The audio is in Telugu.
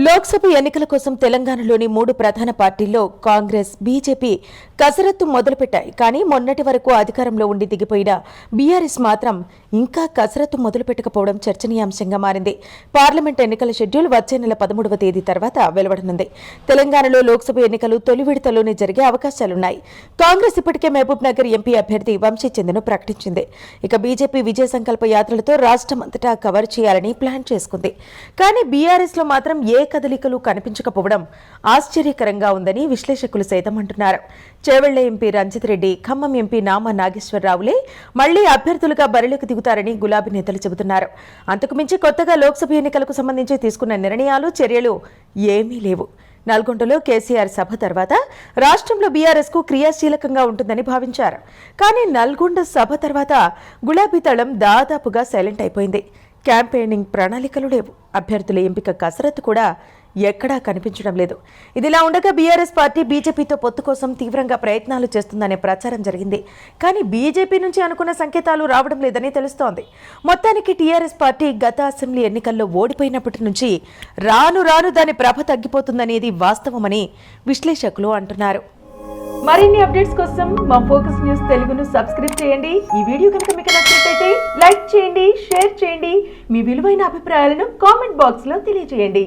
లోక్సభ ఎన్నికల కోసం తెలంగాణలోని 3 ప్రధాన పార్టీల్లో కాంగ్రెస్, బీజేపీ కసరత్తు మొదలుపెట్టాయి. కానీ మొన్నటి వరకు అధికారంలో ఉండి దిగిపోయిన బీఆర్ఎస్ మాత్రం ఇంకా కసరత్తు మొదలుపెట్టకపోవడం చర్చనీయాంశంగా మారింది. పార్లమెంట్ ఎన్నికల షెడ్యూల్ వచ్చే నెల 13వ తేదీ తర్వాత వెలువడనుంది. తెలంగాణలో లోక్సభ ఎన్నికలు తొలి విడతలోనే జరిగే అవకాశాలున్నాయి. కాంగ్రెస్ ఇప్పటికే మహబూబ్ నగర్ ఎంపీ అభ్యర్థి వంశీ చంద్ను ప్రకటించింది. ఇక బీజేపీ విజయ సంకల్ప యాత్రలతో రాష్ట్రమంతటా కవర్ చేయాలని ప్లాన్ చేసుకుంది. కానీ బీఆర్ఎస్ లో మాత్రం ఏ కదలికలు కనిపించకపోవడం ఆశ్చర్యకరంగా ఉందని విశ్లేషకులు సైతం అంటున్నారు. చేవెళ్ల ఎంపీ రంజిత్ రెడ్డి, ఖమ్మం ఎంపీ నామా నాగేశ్వరరావులే మళ్లీ అభ్యర్థులుగా బరిలోకి దిగుతారని గులాబీ నేతలు చెబుతున్నారు. అంతకుమించి కొత్తగా లోక్సభ ఎన్నికలకు సంబంధించి తీసుకున్న నిర్ణయాలు, చర్యలు ఏమీ లేవు. నల్గొండలో కేసీఆర్ సభ తర్వాత రాష్ట్రంలో బీఆర్ఎస్ కు క్రియాశీలకంగా ఉంటుందని భావించారు. కానీ నల్గొండ సభ తర్వాత గులాబీ దళం దాదాపుగా సైలెంట్ అయిపోయింది. క్యాంపెయినింగ్ ప్రణాళికలు లేవు. అభ్యర్థుల ఎంపిక కసరత్తు కూడా ఎక్కడా కనిపించడం లేదు. ఇదిలా ఉండగా బీఆర్ఎస్ పార్టీ బీజేపీతో పొత్తు కోసం తీవ్రంగా ప్రయత్నాలు చేస్తుందనే ప్రచారం జరిగింది. కానీ బీజేపీ నుంచి అనుకున్న సంకేతాలు రావడం లేదని తెలుస్తోంది. మొత్తానికి టీఆర్ఎస్ పార్టీ గత అసెంబ్లీ ఎన్నికల్లో ఓడిపోయినప్పటి నుంచి రాను రాను దాని ప్రభ తగ్గిపోతుందనేది వాస్తవమని విశ్లేషకులు అంటున్నారు. మరిన్ని అప్డేట్స్ కోసం మా ఫోకస్ న్యూస్ తెలుగును సబ్స్క్రైబ్ చేయండి. ఈ వీడియో కనుక మీకు నచ్చినట్లయితే లైక్ చేయండి, షేర్ చేయండి. మీ విలువైన అభిప్రాయాలను కామెంట్ బాక్స్ లో తెలియజేయండి.